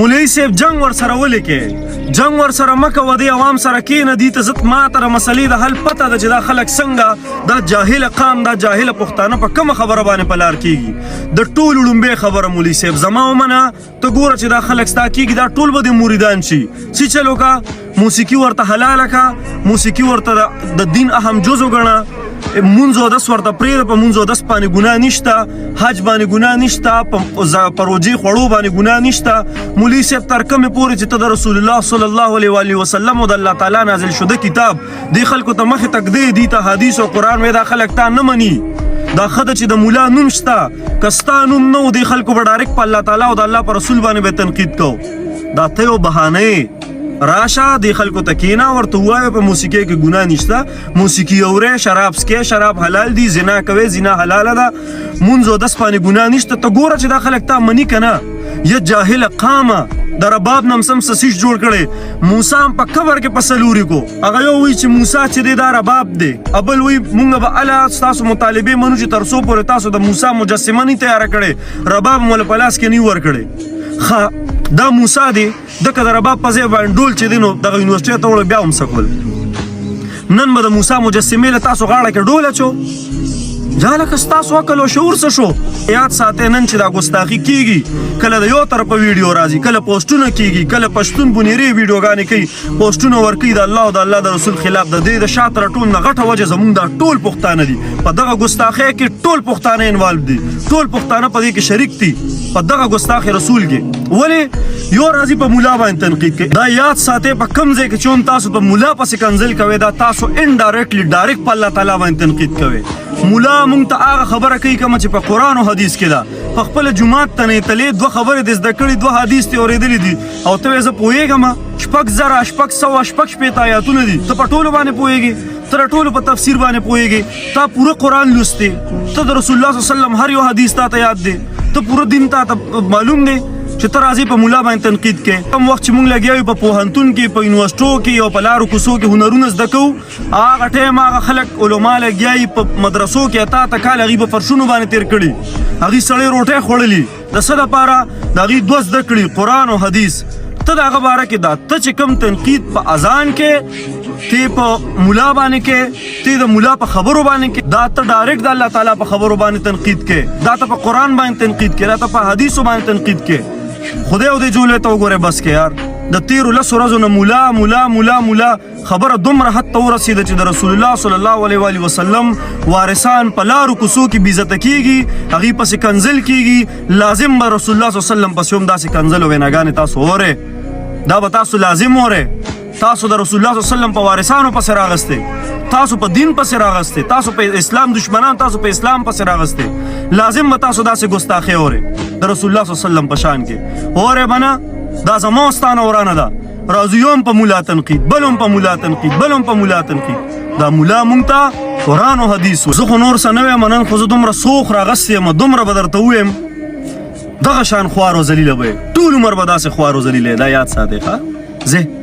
مولوی صاحب جنگ ور سره ولیکې جنگ ور سره مکه و دې عوام سره کېنه دي ته زت ما ته مسلې د حل پته ده چې دا خلک څنګه دا جاهل قام دا جاهل پښتانه په کومه خبره باندې په لار کېږي د ټولو لومبې خبره مولوي صاحب زما ومنه ته ګوره چې دا خلک ستا کېږي دا ټول به د مریدان شي څه چلو کا موسیقي ورته حلاله کا موسیقي ورته د دین اهم جزو ګڼه منځ او دس ورته پرېږده په منځ او دس باندې ګناه نشته حج باندې ګناه نشته په روژې خوړو باندې ګناه نشته مولوي صاحب تر کومې پورې چې ته د رسول الله صلی الله علیه وسلم او د الله تعالی نازل شده کتاب دې خلکو ته مخې تږدې دي ته حدیث او قرآن وایي دا خلک تا نه مني دا ښه ده چې د ملا نوم شته که ستا نوم نه و دې خلکو به ډایرکټ په الله تعالی او د الله په رسول باندې به تنقید کوو دا ته یو بهانه راشه د خلکو ته کینا ورته وایو په موسیقۍ کې ګناه نشته موسیقي اورې شراب سکې شراب حلال دي زنا کوي زنا حلال ده منځ او دس باندې ګناه نشته ته ګوره چې دا خلک تا مني کنه یا جاهل قامه د رباب نم سم سسیش جوړ کړي موسی هم په قبر کې په سلوري کو هغه یو وایي چې موسی چې دی دا رباب دی ابل وایي مونږ به الله ستاسو مطالبې منو چې تر څو پورې تاسو د موسی مجسمه نه تیاره کړې رباب مول په لاس کې نه ورکړې دا موسی دی دغه د رباب په ځای باندې ډول چې دی نو دغه یونیورسټۍ ته وړه بیا هم سکول نن به د موسی مجسمې له تاسو غاړه کې ډول اچو یا لکه ستاسو عقل او شعور څه شو یاد ساتئ نن چې دا ګستاخي کیږي کله د یو طرفه ویډیو راځي کله پوسټونه کیږي کله پښتون بنیري ویډیوګانې کوي پوسټونه ورکوي د الله او د الله د رسول خلاف د دې د شاته ټول نه غټه وجه زمونږ دا ټول پښتانه دي په دغه ګستاخۍ کې ټول پښتانه انوالو دي ټول پښتانه په دې کې شریک دي په دغه ګستاخ رسول کې ولې یو راځي په مولا باندې تنقید کوي دا یاد ساتئ په کوم ځای کې چې تاسو په مولا پسې کنځل کوئ دا تاسو انډایرکټلی ډایرکټ په الله تعالی باندې تنقید کوئ مولا مونږ ته هغه خبره کوي کومه چې په قرآن او حدیث کې ده په خپله جومات ته نه تلې دوه خبرې دې زده کړي دوه حدیث دې اورېدلي دي او ته یې زه پوهېږم 6,000 آیاتونه دي ته په ټولو باندې پوهېږي ته د ټولو په تفسیر باندې پوهېږي تا پوره قرآن لوستې ته د رسول الله صلی الله علیه وسلم هر یو حدیث تا ته یاد دی ته پوره دین تا ته معلوم دی چې ته راځې په مولا باندې تنقید کې کوم وخت چې مونږ لګیا یو په پوهنتون کې په یونیورسټو کې او په لارو کوڅو کې هنرونه زده کوو هغه ټایم هغه خلک علما لګیا یي په مدرسو کې اته اته کال هغوی په فرشونو باندې تېر کړي هغوی سړی روټۍ خوړلي د څه دپاره د هغوی دوه زده کړي قرآن او حدیث ته د هغه باره کې دا ته چې کوم تنقید په اذان کې ته په مولا باندې کې ته د مولا په خبرو باندې کې دا ته ډایرکټ د الله تعالی په خبرو باندې تنقید کې دا ته په قرآن باندې تنقید کې دا ته په حدیثو باندې تنقید کې خدای او دې جوړې ته وګوره بس کې یار د تیرو لسو ورځو نه مولا مولا مولا مولا خبره دومره حد ته ورسېده چې د رسول الله صلی الله علیه وسلم وارثان په لارو کوڅو کې بې عزته کېږي هغوی پسې کنځل کېږي لازم به رسول الله صلی الله علیه وسلم پسې هم داسې کنځل او ویناګانې تاسو اورئ دا به تاسو لازم اورئ تاسو د رسول الله صلی الله علیه وسلم په وارثانو پسې راغستئ تاسو په دین پسې راغستئ تاسو په اسلام دشمنان تاسو په اسلام پسې راغستئ لازم به تاسو داسې ګستاخۍ اورئ د رسول الله صلی الله علیه وسلم په شان کې اورئ به نه دا زما او ستا نه ورانه ده راځو یو هم په مولا تنقید بل هم په مولا تنقید بل هم په مولا تنقید دا مولا مونږ ته قرآن او حدیث زه خو نور څه نه ویم نن خو زه دومره سوخ راغستی یم دومره به درته ووایم دغه شان خوار او ذلیله به ټول عمر به داسې خوار او ذلیله دا یاد ساتئ ښه ځې